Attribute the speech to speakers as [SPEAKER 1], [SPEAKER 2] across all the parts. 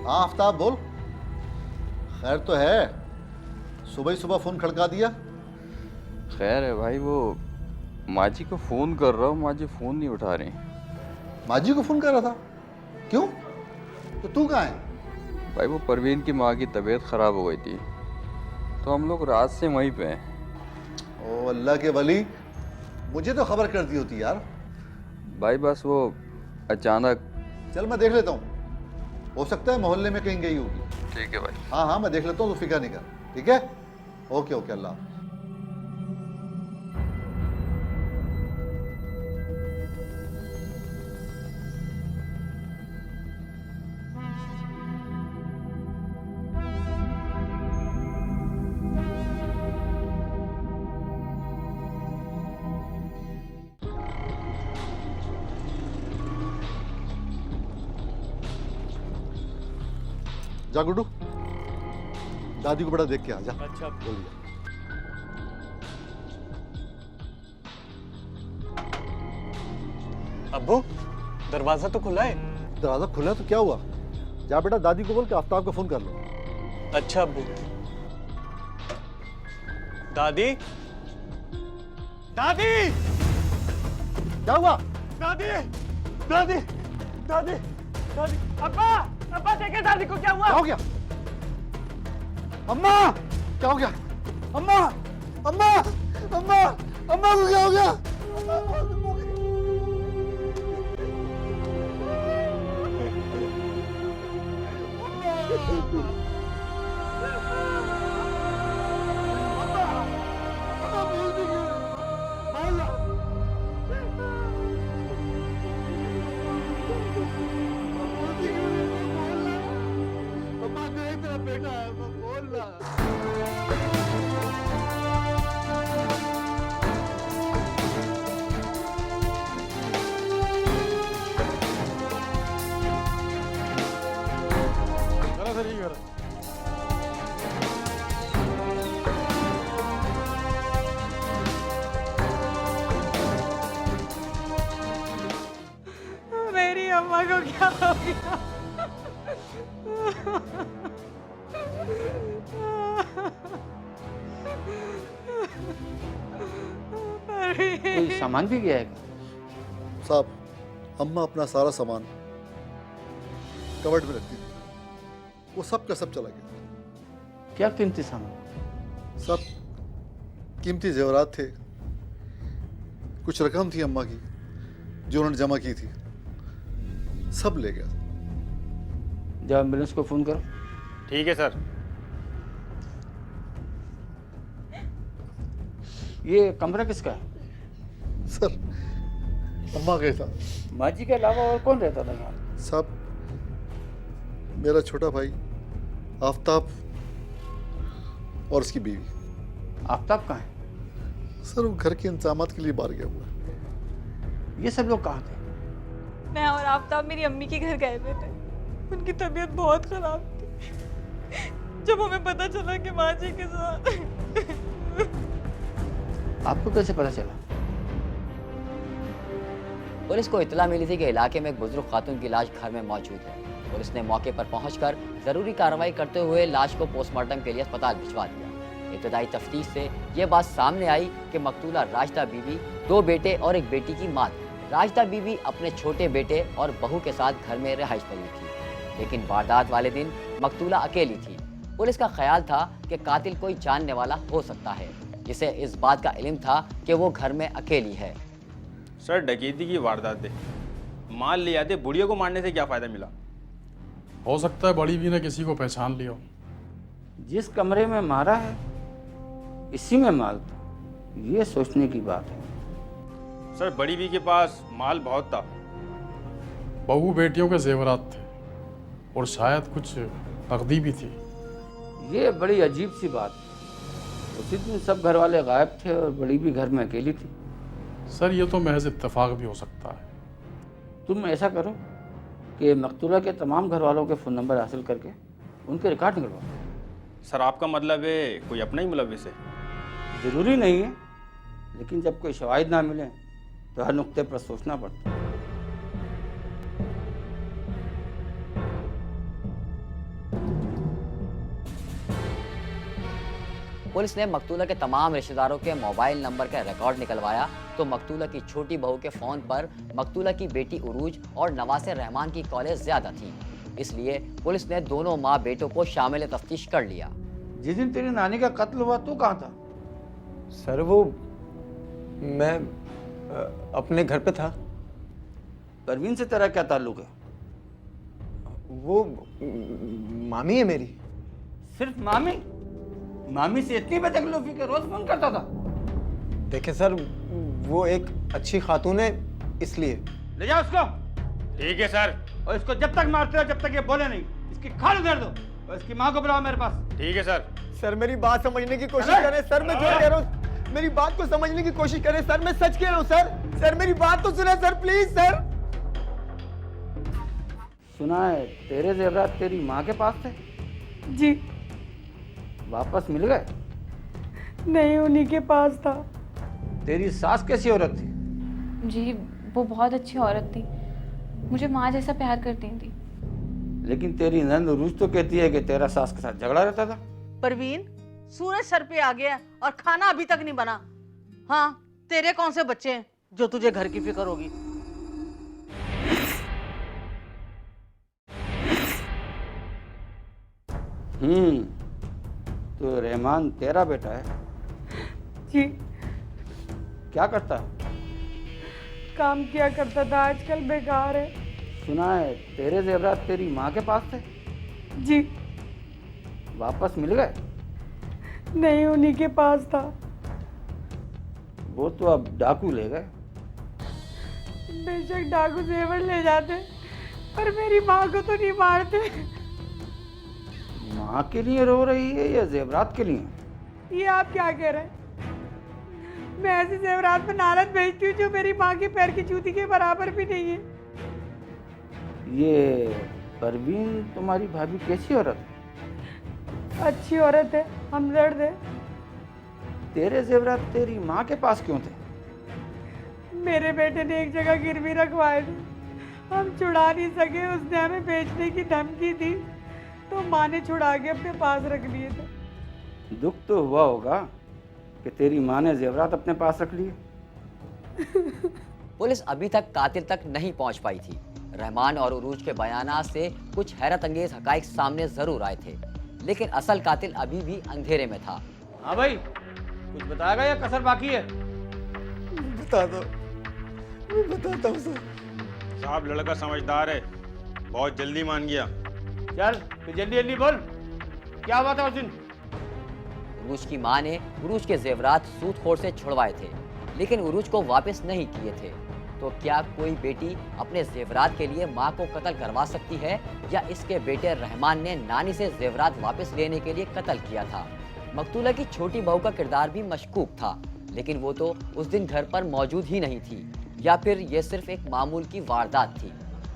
[SPEAKER 1] हाँ आफ्ताब बोल। खैर तो है, सुबह ही सुबह फोन खड़का दिया।
[SPEAKER 2] खैर है भाई, वो माँ जी को फ़ोन कर रहा हूँ, माँ जी फ़ोन नहीं उठा रही।
[SPEAKER 1] माँ जी को फोन कर रहा था? क्यों? तो तू कहाँ है?
[SPEAKER 2] भाई वो परवीन की माँ की तबीयत ख़राब हो गई थी, तो हम लोग रात से वहीं पे हैं।
[SPEAKER 1] ओ अल्लाह के वली, मुझे तो खबर कर दी होती यार।
[SPEAKER 2] भाई बस वो अचानक।
[SPEAKER 1] चल मैं देख लेता हूँ, हो सकता है मोहल्ले में कहीं गई होगी।
[SPEAKER 2] ठीक है भाई।
[SPEAKER 1] हाँ हाँ मैं देख लेता हूँ, तो फिक्र नहीं कर। ठीक है, ओके ओके, अल्लाह हाफ़िज़। जा गुड्डू, दादी को बड़ा देख के आ जा।
[SPEAKER 3] अच्छा
[SPEAKER 1] जल्दी जा।
[SPEAKER 3] अब्बू, दरवाजा तो खुला है।
[SPEAKER 1] दरवाजा खुला है तो क्या हुआ? जा बेटा, दादी को बोल के आफ्ताब को फोन कर लो।
[SPEAKER 3] अच्छा अब्बू। दादी, दादी,
[SPEAKER 1] क्या हुआ?
[SPEAKER 3] दादी, दादी, दादी, दादी, अब्बा, अब्बा देखे दादी को क्या हुआ?
[SPEAKER 1] क्या हो गया? अम्मा, क्या हो गया? अम्मा, अम्मा, अम्मा, अम्मा को क्या हो गया? बेटा बोलना।
[SPEAKER 3] जरा सा नहीं कर।
[SPEAKER 4] मेरी अम्मा को क्या हो गया?
[SPEAKER 5] कोई सामान भी गया है?
[SPEAKER 1] साहब, अम्मा अपना सारा सामान कवर्ड में रखती थी, वो सब का सब चला गया।
[SPEAKER 5] क्या कीमती सामान?
[SPEAKER 1] सब कीमती जेवरात थे, कुछ रकम थी अम्मा की जो उन्होंने जमा की थी, सब ले गया।
[SPEAKER 5] जब एम्बुलेंस को फोन करो।
[SPEAKER 3] ठीक है सर।
[SPEAKER 5] ये कमरा किसका है?
[SPEAKER 1] सर, अम्मा का था।
[SPEAKER 5] माँ जी के अलावा और कौन रहता था यहाँ?
[SPEAKER 1] साहब, मेरा छोटा भाई आफ्ताब और उसकी बीवी।
[SPEAKER 5] आफ्ताब कहाँ है?
[SPEAKER 1] सर वो घर के इंतजामात के लिए बाहर गया हुआ है।
[SPEAKER 5] ये सब लोग कहाँ थे?
[SPEAKER 4] मैं और आफ्ताब मेरी अम्मी के घर गए हुए थे। उनकी तबीयत बहुत खराब थी। जब हमें पता चला कि माँ जी के साथ।
[SPEAKER 5] आपको कैसे पता चला?
[SPEAKER 6] पुलिस को इतला मिली थी कि इलाके में एक बुजुर्ग खातून की लाश घर में मौजूद है। पुलिस ने मौके पर पहुंचकर जरूरी कार्रवाई करते हुए लाश को पोस्टमार्टम के लिए अस्पताल भिजवा दिया। इब्तदाई तफ्तीश से ये बात सामने आई कि मकतूला राशिदा बीवी 2 बेटे और एक बेटी की मां थी। राशिदा बीवी अपने छोटे बेटे और बहू के साथ घर में रिहाइश पई थी, लेकिन वारदात वाले दिन मकतूला अकेली थी। पुलिस का ख्याल था कि कातिल कोई जानने वाला हो सकता है, जिसे इस बात का इल्म था कि वो घर में अकेली है।
[SPEAKER 7] सर डकैती की वारदात है, माल ले आते, बुढ़िया को मारने से क्या फायदा मिला?
[SPEAKER 8] हो सकता है बड़ी भी ने किसी को पहचान लिया हो।
[SPEAKER 5] जिस कमरे में मारा है इसी में माल था, ये सोचने की बात है।
[SPEAKER 7] सर बड़ी बी के पास माल बहुत था।
[SPEAKER 8] बहू बेटियों के जेवरात थे और शायद कुछ नकदी भी थी।
[SPEAKER 5] ये बड़ी अजीब सी बात है। उसी दिन सब घर वाले गायब थे और बड़ी भी घर में अकेली थी।
[SPEAKER 8] सर ये तो महज इत्तेफाक भी हो सकता है।
[SPEAKER 5] तुम ऐसा करो कि मकतूला के तमाम घर वालों के फ़ोन नंबर हासिल करके उनके रिकॉर्ड निकलवाओ।
[SPEAKER 7] सर आपका मतलब है कोई अपना ही मुलविस है?
[SPEAKER 5] ज़रूरी नहीं है, लेकिन जब कोई शवाहिद ना मिले तो हर नुक्ते पर सोचना पड़ता है।
[SPEAKER 6] पुलिस ने मकतूला के तमाम रिश्तेदारों के मोबाइल नंबर का रिकॉर्ड निकलवाया तो मकतूला की छोटी बहू के फोन पर मकतूला की बेटी उरूज और नवासे रहमान की कॉलेज ज्यादा थी। इसलिए पुलिस ने दोनों माँ बेटों को शामिल तफ्तीश कर लिया।
[SPEAKER 5] जिस दिन तेरी नानी का कत्ल हुआ तू कहाँ था?
[SPEAKER 9] सर वो मैं अपने घर पे था।
[SPEAKER 5] परवीन से तेरा क्या ताल्लुक है?
[SPEAKER 9] वो मामी है मेरी।
[SPEAKER 5] सिर्फ मामी? मामी से इतनी बेतकल्लुफी के रोज फोन करता था?
[SPEAKER 9] देखे सर, वो एक अच्छी खातून है इसलिए।
[SPEAKER 3] ले जाओ उसको।
[SPEAKER 7] ठीक है सर।
[SPEAKER 3] और इसको जब तक मारते हो जब तक ये बोले नहीं, इसकी खाल उधेड़ दो और इसकी माँ को बुलाओ मेरे पास।
[SPEAKER 7] ठीक है सर।
[SPEAKER 9] सर मेरी बात समझने की कोशिश करें सर, मैं जो कह रहा हूँ मेरी बात को समझने की कोशिश करें सर, मैं सच कह रहा हूँ सर। सर मेरी बात तो सुने सर, प्लीज सर।
[SPEAKER 5] सुना है तेरे जेवरात तेरी माँ के पास थे?
[SPEAKER 10] जी
[SPEAKER 5] वापस मिल गए?
[SPEAKER 10] नहीं, उन्हीं के पास था।
[SPEAKER 5] तेरी सास कैसी औरत थी?
[SPEAKER 4] जी वो बहुत अच्छी औरत थी, मुझे माँ जैसा प्यार करती थी।
[SPEAKER 5] लेकिन तेरी नंद उरूज तो कहती है कि तेरा सास के साथ झगड़ा रहता था।
[SPEAKER 11] परवीन, सूरज सर पे आ गया और खाना अभी तक नहीं बना। हाँ, तेरे कौन से बच्चे हैं जो तुझे घर की फिक्र होगी?
[SPEAKER 5] तो रहमान तेरा बेटा है?
[SPEAKER 10] जी
[SPEAKER 5] क्या करता है?
[SPEAKER 10] काम किया करता था, आजकल बेकार है।
[SPEAKER 5] सुना है तेरे जेवरात तेरी माँ के पास थे?
[SPEAKER 10] जी
[SPEAKER 5] वापस मिल गए?
[SPEAKER 10] नहीं, उन्हीं के पास था।
[SPEAKER 5] वो तो अब डाकू ले गए।
[SPEAKER 10] बेशक डाकू जेवर ले जाते पर मेरी माँ को तो नहीं मारते।
[SPEAKER 5] माँ के लिए रो रही है या जेवरात के लिए?
[SPEAKER 10] ये आप क्या कह रहे हैं? मैं ऐसे जेवरात में नारद भेजती हूँ जो मेरी माँ के पैर की जूती के बराबर भी नहीं है।
[SPEAKER 5] ये परवीन तुम्हारी भाभी कैसी औरत है?
[SPEAKER 10] अच्छी औरत है, हमदर्द है।
[SPEAKER 5] तेरे जेवरात तेरी माँ के पास क्यों थे?
[SPEAKER 10] मेरे बेटे ने एक जगह गिरवी रखवाए थे, हम छुड़ा नहीं सके। उसने हमें बेचने की धमकी दी तो माँ ने छुड़ा के अपने पास रख लिए थे।
[SPEAKER 5] दुख तो हुआ होगा कि तेरी माँ ने जेवरात अपने पास रख लिए।
[SPEAKER 6] पुलिस अभी तक कातिल तक नहीं पहुंच पाई थी। रहमान और उरूज के बयानात से कुछ हैरत अंगेज हकाइक सामने जरूर आए थे, लेकिन असल कातिल अभी भी अंधेरे में था।
[SPEAKER 3] हाँ भाई, कुछ बताएगा या कसर बाकी है?
[SPEAKER 9] बता दो, मैं बताता हूँ सर।
[SPEAKER 7] साहब लड़का समझदार है, बहुत जल्दी मान गया।
[SPEAKER 3] चल तो जल्दी जल्दी बोल, क्या हुआ था उस दिन?
[SPEAKER 6] उरूज की माँ ने उरूज के जेवरात सूदखोर से छुड़वाए थे, लेकिन उरूज को वापस नहीं किए थे। तो क्या कोई बेटी अपने जेवरात के लिए माँ को कत्ल करवा सकती है, या इसके बेटे रहमान ने नानी से जेवरात वापस लेने के लिए कत्ल किया था? मकतूला की छोटी बहू का किरदार भी मशकूक था, लेकिन वो तो उस दिन घर पर मौजूद ही नहीं थी, या फिर ये सिर्फ एक मामूल की वारदात थी?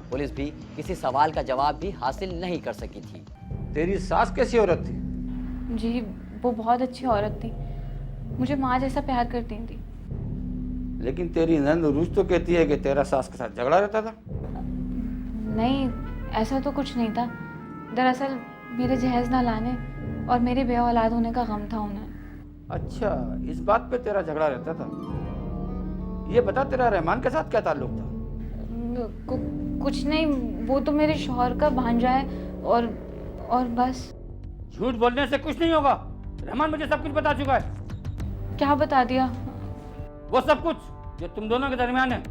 [SPEAKER 6] पुलिस भी किसी सवाल का जवाब भी हासिल नहीं कर सकी थी।
[SPEAKER 5] तेरी सास कैसी औरत थी?
[SPEAKER 4] जी वो बहुत अच्छी औरत थी, मुझे माँ जैसा प्यार करती थी।
[SPEAKER 5] लेकिन तेरी नंद उरूज तो कहती है कि तेरा सास के साथ झगड़ा रहता था।
[SPEAKER 4] नहीं, ऐसा तो कुछ नहीं था। दरअसल मेरे जहेज ना लाने और मेरे बे औलाद होने का गम था उन्हें।
[SPEAKER 5] अच्छा, इस बात पे तेरा झगड़ा रहता था। ये बता तेरा रहमान के साथ क्या ताल्लुक था?
[SPEAKER 4] कुछ नहीं, वो तो मेरे शौहर का भांजा है और बस।
[SPEAKER 3] झूठ बोलने से कुछ नहीं होगा। रहमान मुझे सब कुछ बता चुका है।
[SPEAKER 4] क्या बता दिया?
[SPEAKER 3] वो सब कुछ जो तुम दोनों के दरमियान है।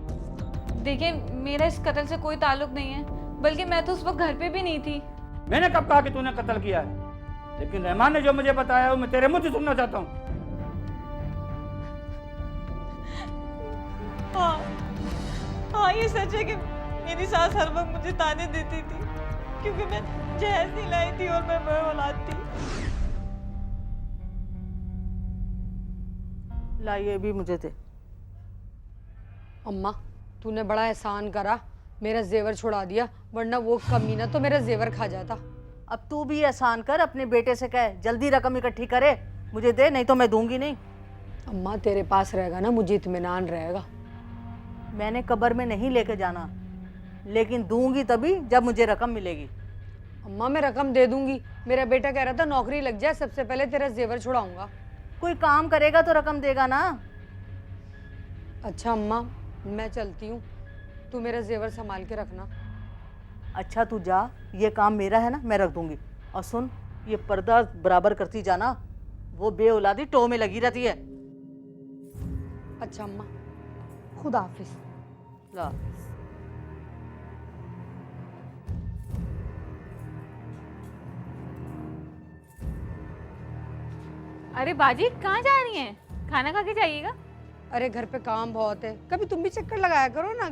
[SPEAKER 4] देखिए, मेरा इस कत्ल से कोई ताल्लुक नहीं है, बल्कि मैं तो उस वक्त घर पे भी नहीं थी।
[SPEAKER 3] मैंने कब कहा कि तूने कत्ल किया है? लेकिन रहमान ने जो मुझे बताया वो मैं तेरे मुंह से सुनना चाहता हूँ।
[SPEAKER 4] हाँ, ये सच है कि मेरी सास हर वक्त मुझे ताने देती थी क्योंकि मैं जहेज नहीं लाई थी और मैं बे औलाद थी।
[SPEAKER 11] लाइए भी मुझे थे।
[SPEAKER 12] अम्मा, तूने बड़ा एहसान करा, मेरा जेवर छुड़ा दिया, वरना वो कमीना तो मेरा जेवर खा जाता।
[SPEAKER 11] अब तू भी एहसान कर, अपने बेटे से कह जल्दी रकम इकट्ठी करे, मुझे दे, नहीं तो मैं दूंगी नहीं।
[SPEAKER 12] अम्मा तेरे पास रहेगा ना, मुझे इत्मीनान रहेगा।
[SPEAKER 11] मैंने कब्र में नहीं लेके जाना, लेकिन दूंगी तभी जब मुझे रकम मिलेगी।
[SPEAKER 12] अम्मा मैं रकम दे दूंगी, मेरा बेटा कह रहा था नौकरी लग जाए सबसे पहले तेरा जेवर छुड़ाऊंगा।
[SPEAKER 11] कोई काम करेगा तो रकम देगा ना।
[SPEAKER 12] अच्छा अम्मा, मैं चलती हूँ, तू मेरा जेवर संभाल के रखना।
[SPEAKER 11] अच्छा तू जा, ये काम मेरा है ना, मैं रख दूंगी। और सुन, ये पर्दा बराबर करती जाना, वो बेऔलादी टो में लगी रहती है।
[SPEAKER 12] अच्छा अम्मा, खुदा हाफिज।
[SPEAKER 11] ला
[SPEAKER 4] अरे बाजी कहाँ जा रही हैं? खाना खा के जाइएगा।
[SPEAKER 12] अरे घर पे काम बहुत है, कभी तुम भी चक्कर लगाया करो ना।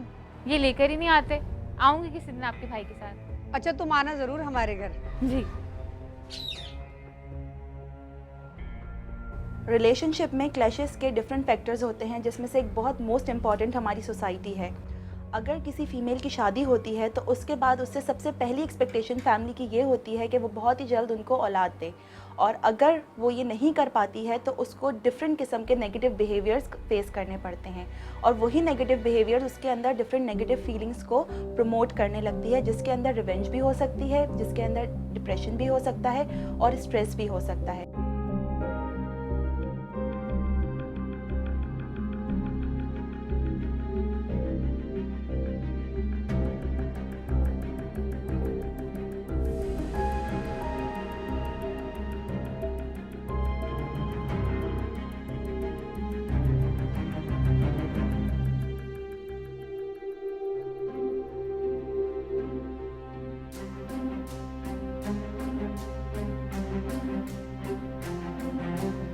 [SPEAKER 4] ये लेकर ही नहीं आते। आऊंगी किसी दिन आपके भाई के साथ।
[SPEAKER 12] अच्छा तुम आना जरूर हमारे घर।
[SPEAKER 4] जी।
[SPEAKER 13] रिलेशनशिप में क्लैशेस के डिफरेंट फैक्टर्स होते हैं, जिसमें से एक बहुत मोस्ट इम्पॉर्टेंट हमारी सोसाइटी है। अगर किसी फीमेल की शादी होती है तो उसके बाद उससे सबसे पहली एक्सपेक्टेशन फैमिली की ये होती है कि वो बहुत ही जल्द उनको औलाद दे, और अगर वो ये नहीं कर पाती है तो उसको डिफरेंट किस्म के नेगेटिव बिहेवियर्स फेस करने पड़ते हैं, और वही नेगेटिव बिहेवियर्स उसके अंदर डिफरेंट नेगेटिव फीलिंग्स को प्रमोट करने लगती है, जिसके अंदर रिवेंज भी हो सकती है, जिसके अंदर डिप्रेशन भी हो सकता है और स्ट्रेस भी हो सकता है।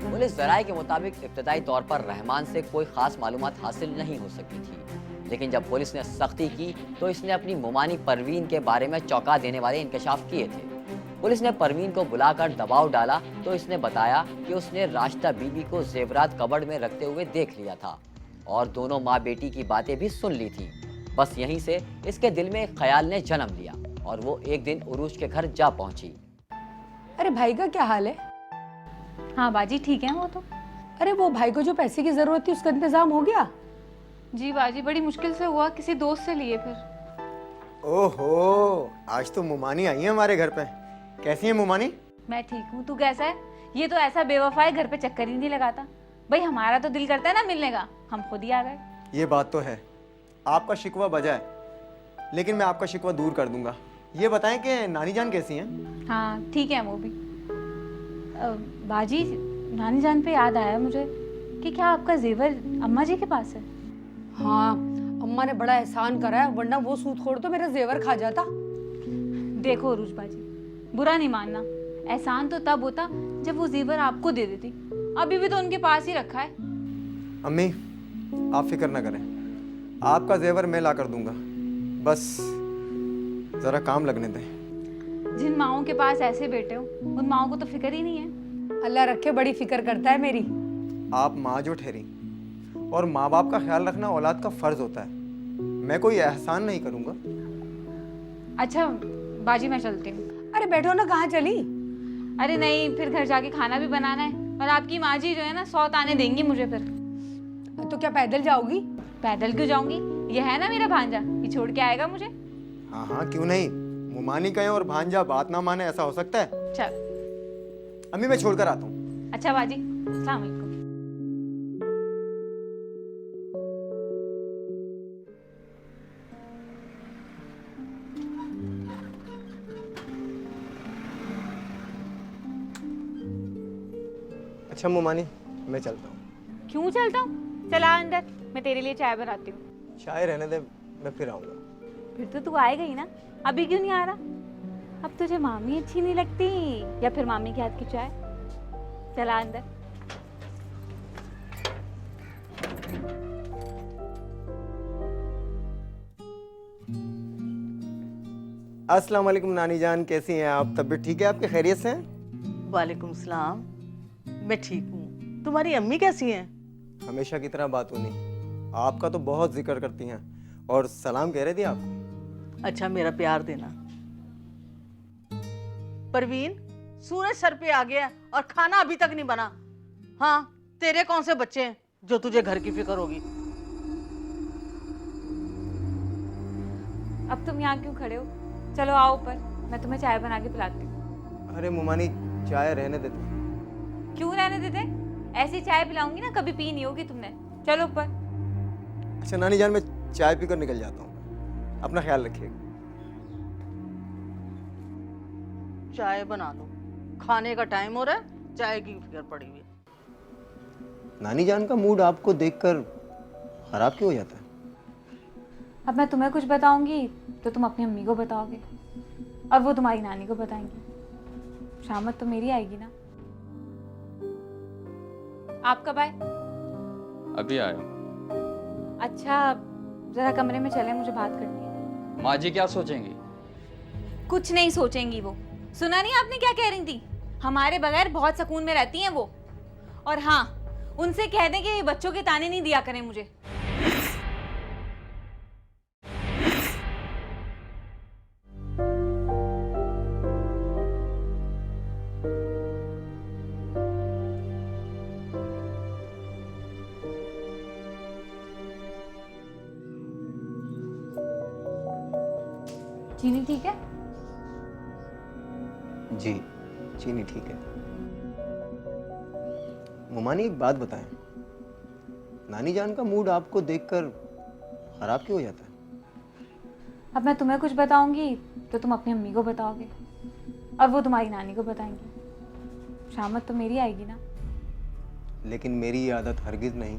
[SPEAKER 6] पुलिस ज़राए के मुताबिक इब्तदाई तौर पर रहमान से कोई ख़ास मालूमात हासिल नहीं हो सकी थी, लेकिन जब पुलिस ने सख्ती की तो इसने अपनी मुमानी परवीन के बारे में चौंका देने वाले इंकशाफ किए थे। पुलिस ने परवीन को बुलाकर दबाव डाला तो इसने बताया कि उसने राशिदा बीबी को जेवरात कबर्ड में रखते हुए देख लिया था और दोनों माँ बेटी की बातें भी सुन ली थी। बस यहीं से इसके दिल में एक ख्याल ने जन्म लिया और वो एक दिन उरूज के घर जा पहुंची।
[SPEAKER 12] अरे भाई का क्या हाल है?
[SPEAKER 4] हाँ बाजी ठीक है वो तो।
[SPEAKER 12] अरे वो भाई को जो पैसे की जरूरत थी उसका इंतजाम हो गया?
[SPEAKER 4] जी बाजी बड़ी मुश्किल से हुआ, किसी दोस्त से लिए फिर।
[SPEAKER 9] ओहो, आज तो मुमानी आई है हमारे घर पे। कैसी है मुमानी?
[SPEAKER 4] मैं ठीक हूँ, तू कैसा है? ये तो ऐसा बेवफा है, घर पे चक्कर ही नहीं लगाता। भाई हमारा तो दिल करता है ना मिलने का, हम खुद ही आ गए।
[SPEAKER 9] ये बात तो है, आपका शिकवा बजा है, लेकिन मैं आपका शिकवा दूर कर दूंगा। ये बताएं कि नानी जान कैसी हैं?
[SPEAKER 4] हाँ ठीक है वो भी। बाजी नानी जान पे याद आया मुझे कि क्या आपका जेवर अम्मा जी के पास है?
[SPEAKER 12] हाँ, अम्मा ने बड़ा एहसान करा है, वरना वो सूदखोर तो मेरा जेवर खा जाता।
[SPEAKER 4] देखो अरूज बाजी, बुरा नहीं मानना, एहसान तो तब होता जब वो जेवर आपको दे देती। अभी भी तो उनके पास ही रखा है।
[SPEAKER 9] अम्मी आप फिक्र ना करें, आपका जेवर मैं ला कर दूंगा, बस जरा काम लगने दें।
[SPEAKER 4] जिन माओं के पास ऐसे बेटे हो उन माओं को तो फिक्र ही नहीं है।
[SPEAKER 12] अल्लाह रखे, बड़ी फिक्र करता है मेरी।
[SPEAKER 9] आप माँ जो ठहरी, और माँ बाप का ख्याल रखना औलाद का फर्ज होता है। मैं कोई एहसान नहीं करूँगा।
[SPEAKER 4] अच्छा बाजी मैं चलती हूँ।
[SPEAKER 12] अरे बैठो ना, कहाँ चली?
[SPEAKER 4] अरे नहीं, फिर घर जाके खाना भी बनाना है, और आपकी माँ जी जो है ना 100 ताने देंगी मुझे फिर।
[SPEAKER 12] तो क्या पैदल जाओगी?
[SPEAKER 4] पैदल क्यों जाऊंगी, ये है ना मेरा भांजा, ये छोड़ के आएगा मुझे।
[SPEAKER 9] हाँ हाँ क्यों नहीं, मुमानी कहे और भांजा बात ना माने, ऐसा हो सकता है?
[SPEAKER 4] चल
[SPEAKER 9] अम्मी मैं छोड़कर आता हूँ।
[SPEAKER 4] अच्छा बाजी, अस्सलाम वालेकुम।
[SPEAKER 9] अच्छा मुमानी मैं चलता हूँ।
[SPEAKER 4] क्यों चलता हूँ? चला अंदर, मैं तेरे लिए चाय बनाती हूँ।
[SPEAKER 9] चाय रहने दे, मैं फिर आऊँगा।
[SPEAKER 4] फिर तो तू आएगा ही ना, अभी क्यों नहीं आ रहा? अब तुझे मामी अच्छी नहीं लगती या फिर मामी के हाथ की चाय? चला अंदर।
[SPEAKER 9] अस्सलाम वालेकुम नानी जान, कैसी हैं आप? तबीयत ठीक है आपकी? खैरियत से हैं?
[SPEAKER 11] वालेकुम सलाम, मैं ठीक हूँ। तुम्हारी अम्मी कैसी हैं?
[SPEAKER 9] हमेशा की तरह बात होनी, आपका तो बहुत जिक्र करती हैं और सलाम कह रही थी आपको।
[SPEAKER 11] अच्छा मेरा प्यार देना। परवीन, सूरज सर पे आ गया और खाना अभी तक नहीं बना। हाँ, तेरे कौन से बच्चे हैं जो तुझे घर की फिक्र होगी?
[SPEAKER 4] अब तुम यहाँ क्यों खड़े हो? चलो आओ ऊपर, मैं तुम्हें चाय बना के पिलाती हूँ।
[SPEAKER 9] अरे मुमानी चाय रहने देते।
[SPEAKER 4] क्यों रहने देते? ऐसी चाय पिलाऊंगी ना, कभी पी नहीं होगी तुमने। चलो ऊपर।
[SPEAKER 9] अच्छा नानी जान, मैं चाय पीकर निकल जाता हूँ, अपना ख्याल रखिएगा।
[SPEAKER 11] चाय बना दो, खाने का टाइम हो रहा है, चाय की फिक्र पड़ी हुई है।
[SPEAKER 9] नानी जान का मूड आपको देखकर खराब क्यों हो जाता है?
[SPEAKER 4] अब मैं तुम्हें कुछ बताऊंगी तो तुम अपनी अम्मी को बताओगे, और वो तुम्हारी नानी को बताएंगी। शामत तो मेरी आएगी ना। आप कब आए?
[SPEAKER 2] अभी आया।
[SPEAKER 4] अच्छा, जरा कमरे में चले, मुझे बात करनी है।
[SPEAKER 2] माँ जी क्या सोचेंगी?
[SPEAKER 4] कुछ नहीं सोचेंगी वो। सुना नहीं आपने क्या कह रही थी? हमारे बगैर बहुत सुकून में रहती हैं वो। और हाँ, उनसे कह दें कि बच्चों के ताने नहीं दिया करें मुझे। चीनी ठीक है?
[SPEAKER 9] जी चीनी ठीक है। मुमानी एक बात बताएं, नानी जान का मूड आपको देखकर खराब क्यों हो जाता है?
[SPEAKER 4] अब मैं तुम्हें कुछ बताऊंगी तो तुम अपनी अम्मी को बताओगे, और वो तुम्हारी नानी को बताएंगी। शामत तो मेरी आएगी ना।
[SPEAKER 9] लेकिन मेरी ये आदत हरगिज नहीं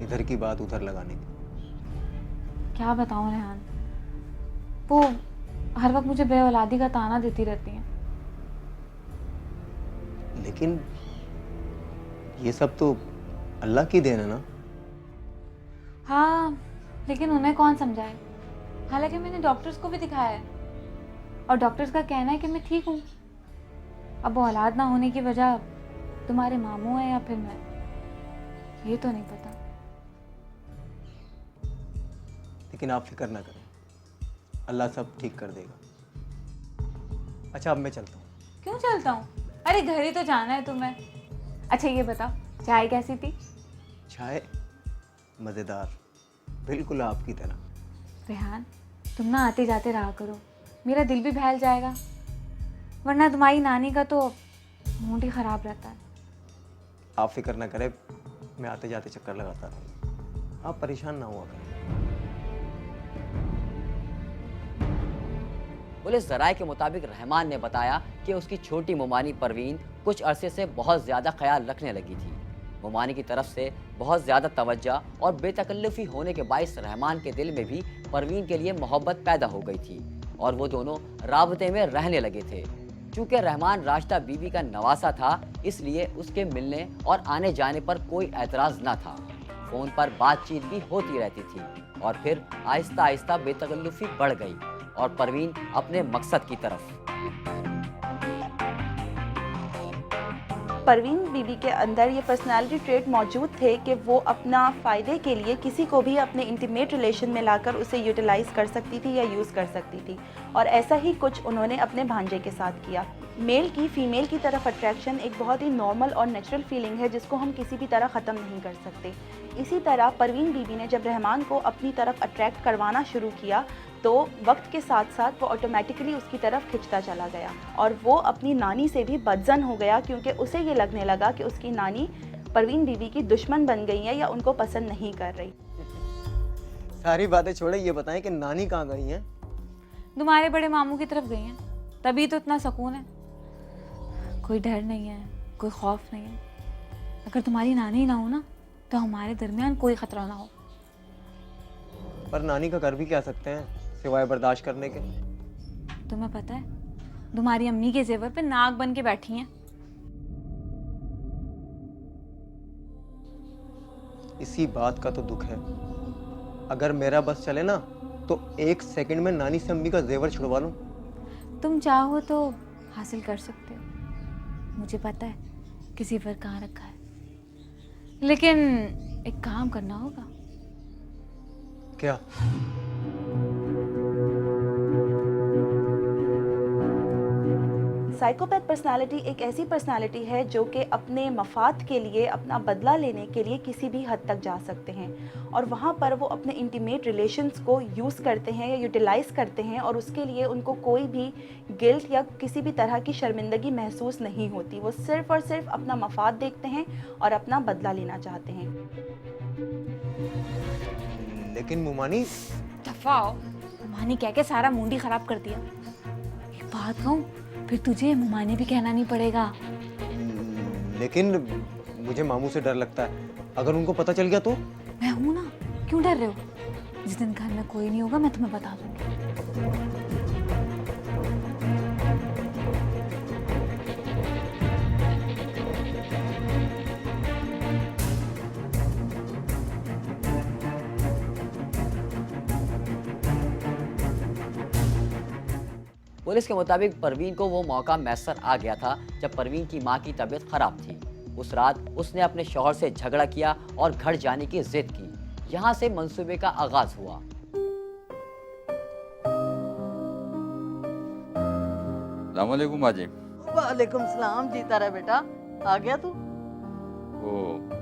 [SPEAKER 9] इधर की बात उधर लगाने की।
[SPEAKER 4] क्या बताऊं रेहान, वो हर वक्त मुझे बेऔलादी का ताना देती रहती हैं।
[SPEAKER 9] लेकिन ये सब तो अल्लाह की देन है ना।
[SPEAKER 4] हाँ, लेकिन उन्हें कौन समझाए। हालांकि मैंने डॉक्टर्स को भी दिखाया है, और डॉक्टर्स का कहना है कि मैं ठीक हूँ। अब वो औलाद ना होने की वजह तुम्हारे मामू है या फिर मैं, ये तो नहीं पता।
[SPEAKER 9] लेकिन आप फिक्र ना करें, अल्लाह सब ठीक कर देगा। अच्छा अब मैं चलता हूँ।
[SPEAKER 4] क्यों चलता हूँ? अरे घर ही तो जाना है तुम्हें। अच्छा ये बताओ, चाय कैसी थी?
[SPEAKER 9] चाय मज़ेदार, बिल्कुल आपकी तरह।
[SPEAKER 4] रेहान, तुम ना आते जाते रहा करो, मेरा दिल भी बहल जाएगा। वरना तुम्हारी नानी का तो मूड ही खराब रहता है।
[SPEAKER 9] आप फिक्र ना करें, मैं आते जाते चक्कर लगाता रहूँगा, आप परेशान ना हुआ करें।
[SPEAKER 6] पुलिस जराये के मुताबिक रहमान ने बताया कि उसकी छोटी मुमानी परवीन कुछ अरसे से बहुत ज़्यादा ख्याल रखने लगी थी। मुमानी की तरफ से बहुत ज़्यादा तवज्जो और बेतकल्लुफ़ी होने के बाइस रहमान के दिल में भी परवीन के लिए मोहब्बत पैदा हो गई थी, और वो दोनों राबते में रहने लगे थे। चूँकि रहमान राशिदा बीवी का नवासा था, इसलिए उसके मिलने और आने जाने पर कोई एतराज़ न था। फ़ोन पर बातचीत भी होती रहती थी, और फिर आहिस्ता आहिस्ता बेतकल्लुफ़ी बढ़ गई और परवीन अपने मकसद की तरफ।
[SPEAKER 13] परवीन बीबी के अंदर ये पर्सनालिटी ट्रेट मौजूद थे कि वो अपना फ़ायदे के लिए किसी को भी अपने इंटीमेट रिलेशन में लाकर उसे यूटिलाइज़ कर सकती थी या यूज़ कर सकती थी, और ऐसा ही कुछ उन्होंने अपने भांजे के साथ किया। मेल की फ़ीमेल की तरफ अट्रैक्शन एक बहुत ही नॉर्मल और नेचुरल फीलिंग है जिसको हम किसी भी तरह ख़त्म नहीं कर सकते। इसी तरह परवीन बीबी ने जब रहमान को अपनी तरफ अट्रैक्ट करवाना शुरू किया तो वक्त के साथ साथ वो ऑटोमेटिकली उसकी तरफ खिंचता चला गया, और वो अपनी नानी से भी बदजन हो गया, क्योंकि उसे ये लगने लगा कि उसकी नानी परवीन बीबी की दुश्मन बन गई है या उनको पसंद नहीं कर रही।
[SPEAKER 9] सारी बातें छोड़े, ये बताएं कि नानी कहाँ गई हैं?
[SPEAKER 4] तुम्हारे बड़े मामू की तरफ गई हैं, तभी तो इतना सुकून है। कोई डर नहीं है, कोई खौफ नहीं है। अगर तुम्हारी नानी ना हो ना, तो हमारे दरमियान कोई खतरा ना हो।
[SPEAKER 9] पर नानी का कर भी क्या सकते हैं सिवाय बर्दाश्त करने के?
[SPEAKER 4] तुम्हें पता है, तुम्हारी अम्मी के जेवर पे नाग बन के बैठी हैं।
[SPEAKER 9] इसी बात का तो दुख है। अगर मेरा बस चले ना तो 1 सेकंड में नानी से अम्मी का जेवर छुड़वा लूं।
[SPEAKER 4] तुम चाहो तो हासिल कर सकते हो, मुझे पता है किसी पर कहाँ रखा है। लेकिन एक काम करना होगा।
[SPEAKER 9] क्या?
[SPEAKER 13] साइकोपैथ पर्सनालिटी एक ऐसी पर्सनालिटी है जो कि अपने मफाद के लिए, अपना बदला लेने के लिए किसी भी हद तक जा सकते हैं और वहाँ पर वो अपने इंटीमेट रिलेशंस को यूज़ करते हैं या यूटिलाइज़ करते हैं और उसके लिए उनको कोई भी गिल्ट या किसी भी तरह की शर्मिंदगी महसूस नहीं होती। वो सिर्फ़ और सिर्फ अपना मफाद देखते हैं और अपना बदला लेना चाहते हैं।
[SPEAKER 9] लेकिन मुमानी,
[SPEAKER 4] दफा आओ। मुमानी कह के सारा मूड ही खराब कर दिया। एक बात कहूँ, फिर तुझे मुमानी भी कहना नहीं पड़ेगा।
[SPEAKER 9] लेकिन मुझे मामू से डर लगता है, अगर उनको पता चल गया तो?
[SPEAKER 4] मैं हूं ना, क्यों डर रहे हो? जिस दिन घर में कोई नहीं होगा मैं तुम्हें बता दूंगी।
[SPEAKER 6] पुलिस के मुताबिक परवीन को वो मौका मैसर आ गया था जब परवीन की मां की तबीयत खराब थी। उस रात उसने अपने शौहर से झगड़ा किया और घर जाने की जिद की। यहाँ से मंसूबे का आगाज हुआ।
[SPEAKER 2] अस्सलाम वालेकुम माँ जी।
[SPEAKER 11] वालेकुम सलाम। जीता रहे बेटा। आ गया तू?
[SPEAKER 2] वो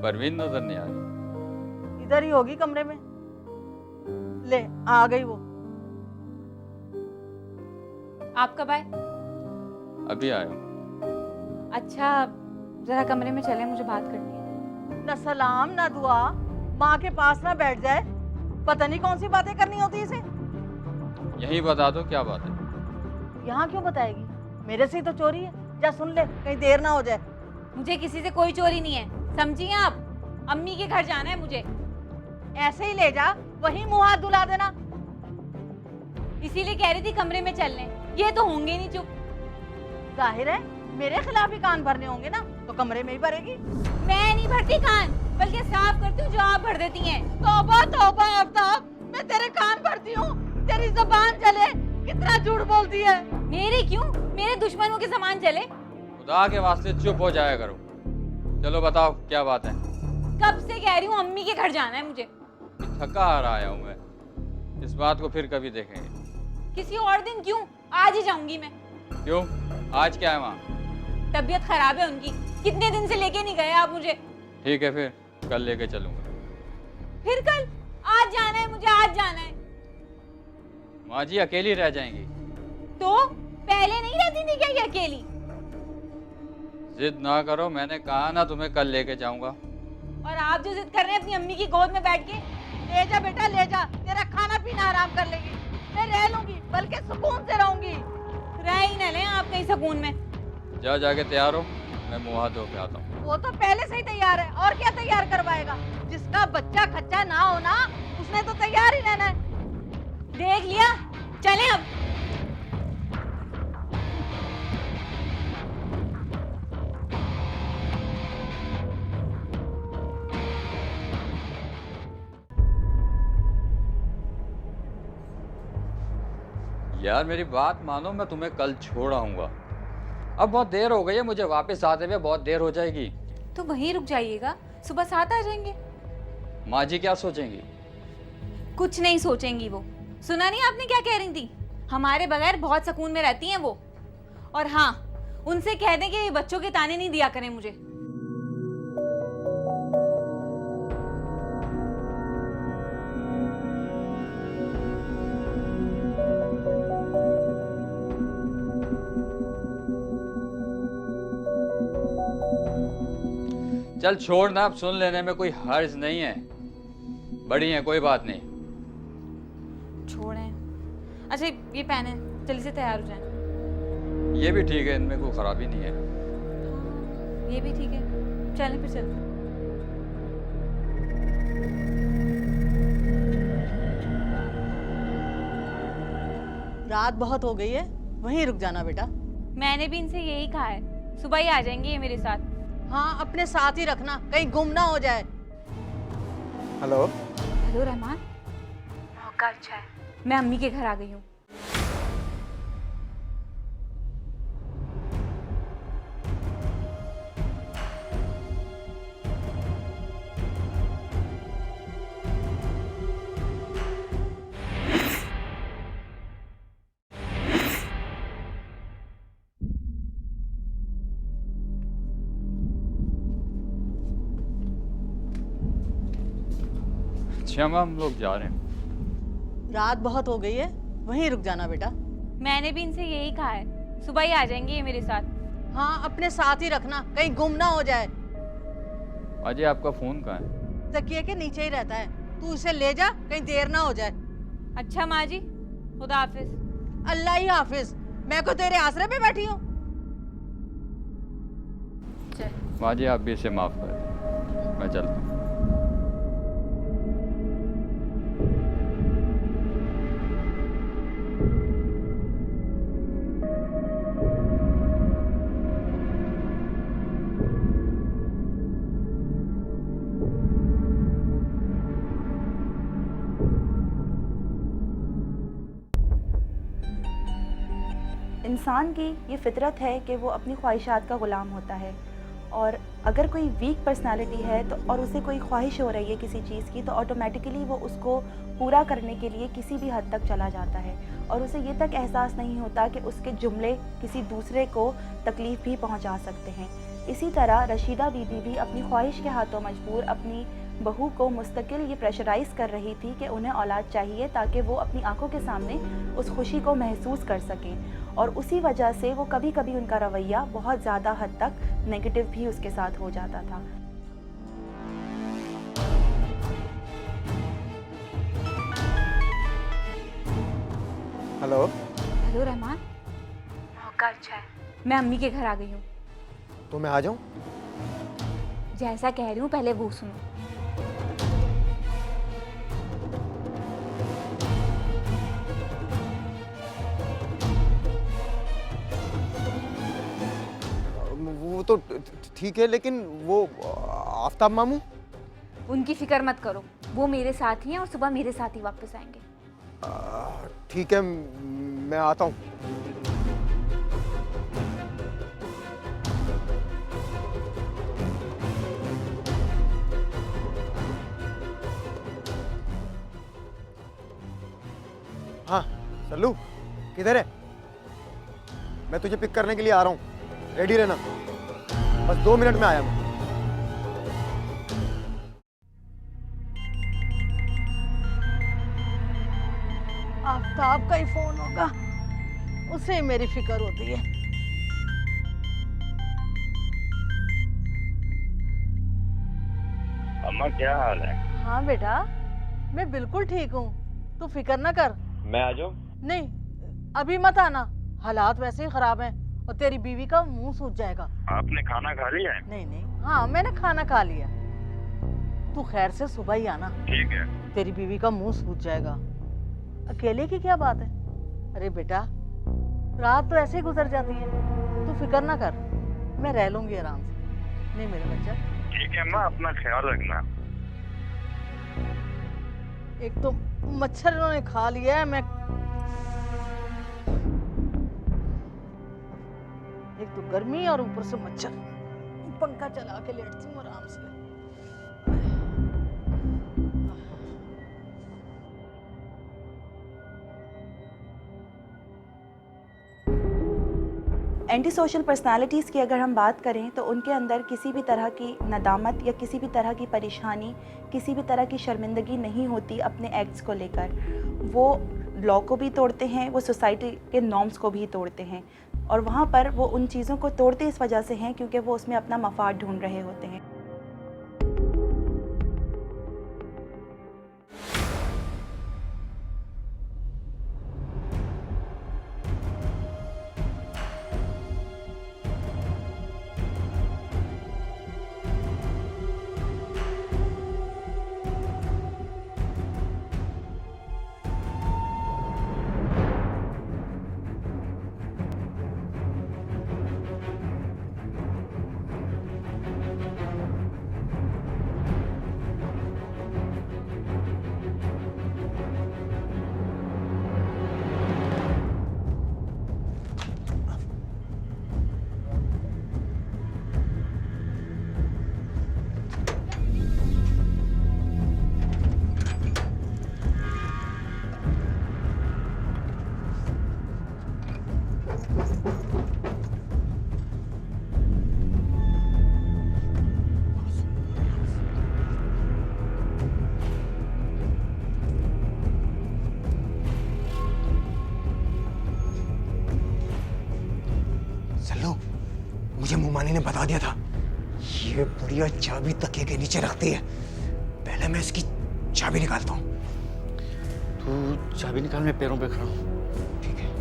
[SPEAKER 2] परवीन नजर नहीं आ रही।
[SPEAKER 11] इधर ही होगी कमरे में। ले आ गई वो।
[SPEAKER 4] आप कब आए?
[SPEAKER 2] अभी आया हूँ।
[SPEAKER 4] अच्छा, जरा कमरे में चले, मुझे बात करनी है।
[SPEAKER 11] ना सलाम ना दुआ, माँ के पास ना बैठ जाए। पता नहीं कौन सी बातें करनी होती इसे।
[SPEAKER 2] यही बता दो क्या बात है।
[SPEAKER 11] यहाँ क्यों बताएगी? मेरे से ही तो चोरी है। जा सुन ले, कहीं देर ना हो जाए।
[SPEAKER 4] मुझे किसी से कोई चोरी नहीं है, समझिए आप। अम्मी के घर जाना है मुझे।
[SPEAKER 11] ऐसे ही ले जा, वहीं मुँह हाथ धुला देना।
[SPEAKER 4] इसीलिए कह रही थी कमरे में चलने। ये तो होंगे नहीं चुप।
[SPEAKER 11] जाहिर है मेरे खिलाफ ही कान भरने होंगे ना, तो कमरे में ही भरेगी।
[SPEAKER 4] मैं नहीं भरती कान, बल्कि साफ करती हूँ जो आप भर देती हैं।
[SPEAKER 11] तौबा तौबा आफ्ताब, मैं तेरे कान भरती हूँ, तेरी जबान चले। कितना झूठ बोलती है।
[SPEAKER 4] मेरे क्यों? मेरे दुश्मनों के समान चले।
[SPEAKER 2] खुदा के वास्ते चुप हो जाया करो। चलो बताओ क्या बात है।
[SPEAKER 4] कब से कह रही हूँ अम्मी के घर जाना है मुझे।
[SPEAKER 2] थका हारा आया हूँ मैं। इस बात को फिर कभी देखेंगे।
[SPEAKER 4] किसी और दिन क्यों? आज ही जाऊंगी मैं।
[SPEAKER 2] क्यों? आज क्या है वहाँ?
[SPEAKER 4] तबीयत खराब है उनकी। कितने दिन से लेके नहीं गए आप मुझे।
[SPEAKER 2] ठीक है, फिर कल लेके चलूंगा।
[SPEAKER 4] फिर कल? आज जाना है मुझे, आज जाना है।
[SPEAKER 2] माँ जी अकेली रह जाएंगी।
[SPEAKER 4] तो पहले नहीं रहती थी क्या ये अकेली?
[SPEAKER 2] जिद ना करो, मैंने कहा ना तुम्हें कल लेके जाऊंगा।
[SPEAKER 4] और आप जो जिद कर रहे हैं अपनी अम्मी की गोद में बैठ के।
[SPEAKER 11] ले जा बेटा ले जा, तेरा खाना पीना आराम कर लेगी। मैं रह लूंगी, बल्कि सुकून से रहूंगी।
[SPEAKER 4] रह ही न लें आप कहीं सुकून में।
[SPEAKER 2] जा जाके तैयार हो, मैं मुँह हाथ धो के आता हूँ।
[SPEAKER 11] वो तो पहले से ही तैयार है, और क्या तैयार करवाएगा? जिसका बच्चा खच्चा ना हो ना, उसने तो तैयार ही रहना है।
[SPEAKER 4] देख लिया, चलें अब।
[SPEAKER 2] यार मेरी बात मानो, मैं तुम्हें कल छोड़ आऊंगा। अब बहुत देर हो गई है, मुझे वापस आते हुए बहुत देर हो जाएगी।
[SPEAKER 4] तो वहीं रुक जाइएगा, सुबह 7 आ जाएंगे।
[SPEAKER 2] माँ जी क्या सोचेंगी?
[SPEAKER 4] कुछ नहीं सोचेंगी वो। सुना नहीं आपने क्या कह रही थी? हमारे बगैर बहुत सुकून में रहती हैं वो। और हाँ, उनसे कह दें कि ये बच्चों के ताने नहीं दिया करें मुझे।
[SPEAKER 2] चल छोड़ ना, अब सुन लेने में कोई हर्ज नहीं है। बड़ी है, कोई बात नहीं।
[SPEAKER 4] छोड़ें। अच्छा ये पहने, जल्दी से तैयार हो जाएं।
[SPEAKER 2] ये भी ठीक है, इनमें कोई खराबी नहीं है।
[SPEAKER 4] ये भी ठीक है, चलें फिर चलते।
[SPEAKER 11] रात बहुत हो गई है, वहीं रुक जाना बेटा।
[SPEAKER 4] मैंने भी इनसे यही कहा है, सुबह ही आ जाएंगे ये मेरे साथ।
[SPEAKER 11] हाँ, अपने साथ ही रखना, कहीं गुम ना हो जाए।
[SPEAKER 9] Hello
[SPEAKER 4] hello Rahman. मौका अच्छा है, मैं अम्मी के घर आ गई हूँ।
[SPEAKER 2] अच्छा अम्मा, हम लोग जा रहे हैं।
[SPEAKER 11] रात बहुत हो गई है, वहीं रुक जाना बेटा।
[SPEAKER 4] मैंने भी इनसे यही कहा है, सुबह ही आ जाएंगे ये मेरे साथ।
[SPEAKER 11] हाँ, अपने साथ ही रखना, कहीं गुम ना हो जाए।
[SPEAKER 2] अजय आपका फ़ोन कहाँ है?
[SPEAKER 11] तकिए के नीचे ही रहता है, तू इसे ले जा, कहीं देर ना हो जाए।
[SPEAKER 4] अच्छा माँ जी, खुदा हाफिज।
[SPEAKER 11] अल्लाह ही हाफिज, मैं को तेरे आसरे पे बैठी हूँ।
[SPEAKER 2] माँ जी आप भी इसे माफ़ कर दें, मैं चलता हूँ।
[SPEAKER 13] इंसान की ये फितरत है कि वो अपनी ख्वाहिशात का ग़ुलाम होता है, और अगर कोई वीक पर्सनालिटी है तो और उसे कोई ख्वाहिश हो रही है किसी चीज़ की, तो ऑटोमेटिकली वो उसको पूरा करने के लिए किसी भी हद तक चला जाता है, और उसे ये तक एहसास नहीं होता कि उसके जुमले किसी दूसरे को तकलीफ़ भी पहुंचा सकते हैं। इसी तरह रशीदा बीबी भी अपनी ख्वाहिश के हाथों मजबूर अपनी बहू को मुस्तकिल ये प्रेशराइज़ कर रही थी कि उन्हें औलाद चाहिए ताकि वो अपनी आंखों के सामने उस खुशी को महसूस कर सकें, और उसी वजह से वो कभी कभी उनका रवैया बहुत ज़्यादा हद तक नेगेटिव भी उसके साथ हो जाता था।
[SPEAKER 9] हेलो।
[SPEAKER 4] हेलो रहमान, मौका अच्छा है, मैं अम्मी के घर आ गई हूँ।
[SPEAKER 9] तो मैं आ जाऊँ?
[SPEAKER 4] जैसा कह रही हूँ पहले वो सुनो।
[SPEAKER 9] वो तो ठीक है, लेकिन वो आफ्ताब मामू?
[SPEAKER 4] उनकी फिक्र मत करो, वो मेरे साथ ही हैं और सुबह मेरे साथ ही वापस आएंगे।
[SPEAKER 9] ठीक है, मैं आता हूँ। हाँ सल्लू, किधर है? मैं तुझे पिक करने के लिए आ रहा हूँ, रेडी रहना। बस 2 मिनट में आया मैं।
[SPEAKER 11] आफ्ताब का ही फोन होगा, उसे मेरी फिक्र होती है।
[SPEAKER 14] अम्मा क्या हाल है?
[SPEAKER 11] हाँ बेटा, मैं बिल्कुल ठीक हूँ, तू फिक्र ना कर।
[SPEAKER 14] मैं आ जाऊँ?
[SPEAKER 11] नहीं, अभी मत आना, हालात वैसे ही खराब हैं और तेरी बीवी का मुंह सूज जाएगा।
[SPEAKER 14] आपने खाना खा लिया है?
[SPEAKER 11] नहीं नहीं, हाँ मैंने खाना खा लिया। तू खैर से सुबह ही आना।
[SPEAKER 14] ठीक है।
[SPEAKER 11] तेरी बीवी का मुंह सूज जाएगा। अकेले की क्या बात है? अरे बेटा, रात तो ऐसे ही गुजर जाती है, तू फिक्र ना कर, मैं रह लूंगी आराम से। नहीं मेरे बच्चा।
[SPEAKER 14] ठीक है अम्मा, अपना ख्याल रखना।
[SPEAKER 11] एक तो मच्छर इन्होंने खा लिया है, मैं एक तो गर्मी और ऊपर से मच्छर। पंखा चला के लेटती हूँ आराम से।
[SPEAKER 13] एंटी सोशल पर्सनालिटीज़ की अगर हम बात करें तो उनके अंदर किसी भी तरह की नदामत या किसी भी तरह की परेशानी, किसी भी तरह की शर्मिंदगी नहीं होती अपने एक्ट्स को लेकर। वो लॉ को भी तोड़ते हैं, वो सोसाइटी के नॉर्म्स को भी तोड़ते हैं, और वहाँ पर वो उन चीज़ों को तोड़ते इस वजह से हैं क्योंकि वो उसमें अपना मफाद ढूंढ रहे होते हैं।
[SPEAKER 9] रहमानी ने बता दिया था, ये बुढ़िया चाबी तकिए के नीचे रखती है। पहले मैं इसकी चाबी निकालता हूँ।
[SPEAKER 5] तू चाबी निकाल, मैं पैरों पे खड़ा हूँ।
[SPEAKER 9] ठीक है।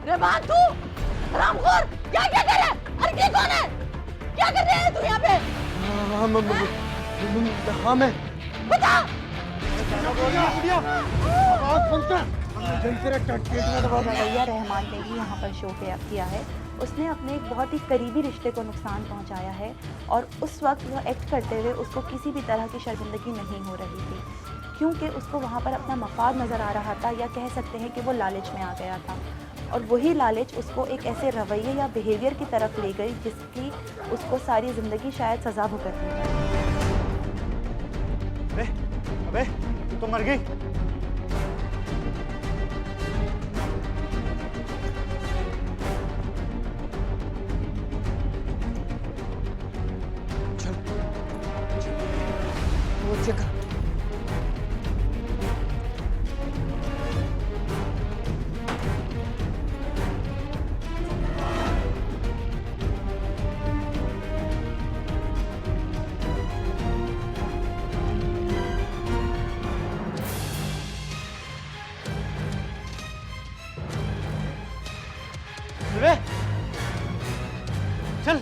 [SPEAKER 11] रहमान, तू हरामखोर, क्या क्या कर रहा है? अरे ये कौन है? क्या कर रहे हैं तू यहाँ पे?
[SPEAKER 9] हाँ मैं
[SPEAKER 11] बता।
[SPEAKER 13] रवैया रहमान ने भी यहाँ पर शो किया है। उसने अपने एक बहुत ही करीबी रिश्ते को नुकसान पहुँचाया है और उस वक्त वो एक्ट करते हुए उसको किसी भी तरह की शर्मिंदगी नहीं हो रही थी, क्योंकि उसको वहाँ पर अपना मफाद नज़र आ रहा था, या कह सकते हैं कि वो लालच में आ गया था। और वही लालच उसको एक ऐसे रवैये या बिहेवियर की तरफ ले गई जिसकी उसको सारी ज़िंदगी शायद सज़ा भुगतनी है।
[SPEAKER 3] अबे तू तो मर गई।
[SPEAKER 9] वो चेक कर।
[SPEAKER 3] चल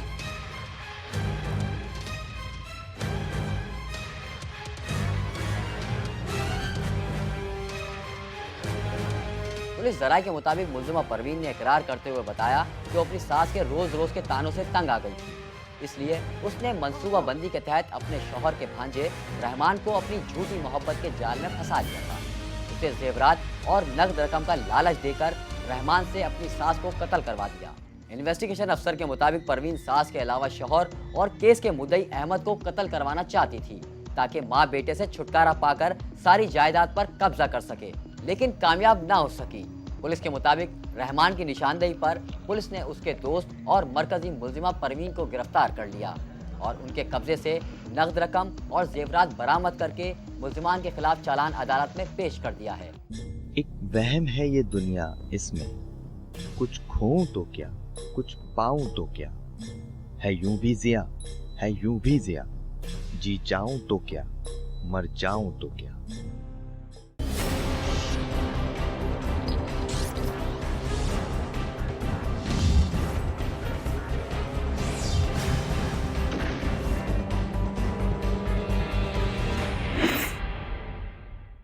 [SPEAKER 6] पुलिस जराये के मुताबिक मुलजिमा परवीन ने इकरार करते हुए बताया कि वो अपनी सास के रोज रोज के तानों से तंग आ गई थी, इसलिए उसने मंसूबाबंदी के तहत अपने शौहर के भांजे रहमान को अपनी झूठी मोहब्बत के जाल में फंसा दिया था। उसे जेवरात और नकद रकम का लालच देकर रहमान से अपनी सास को कत्ल करवा दिया। इन्वेस्टिगेशन अफसर के मुताबिक परवीन सास के अलावा शौहर और केस के मुद्दई अहमद को कत्ल करवाना चाहती थी ताकि मां बेटे से छुटकारा पाकर सारी जायदाद पर कब्जा कर सके, लेकिन कामयाब ना हो सकी। पुलिस के मुताबिक रहमान की निशानदेही पर पुलिस ने उसके दोस्त और मरकजी मुलजिमा परवीन को गिरफ्तार कर लिया और उनके कब्जे से नकद रकम और जेवरात बरामद करके मुलजिमान के खिलाफ चालान अदालत में पेश कर दिया है।
[SPEAKER 15] एक वहम है ये दुनिया, इसमें कुछ खोऊं तो क्या, कुछ पाऊं तो क्या, है यूं भी जिया, है यूं भी जिया, जी जाऊं तो क्या, मर जाऊं तो क्या।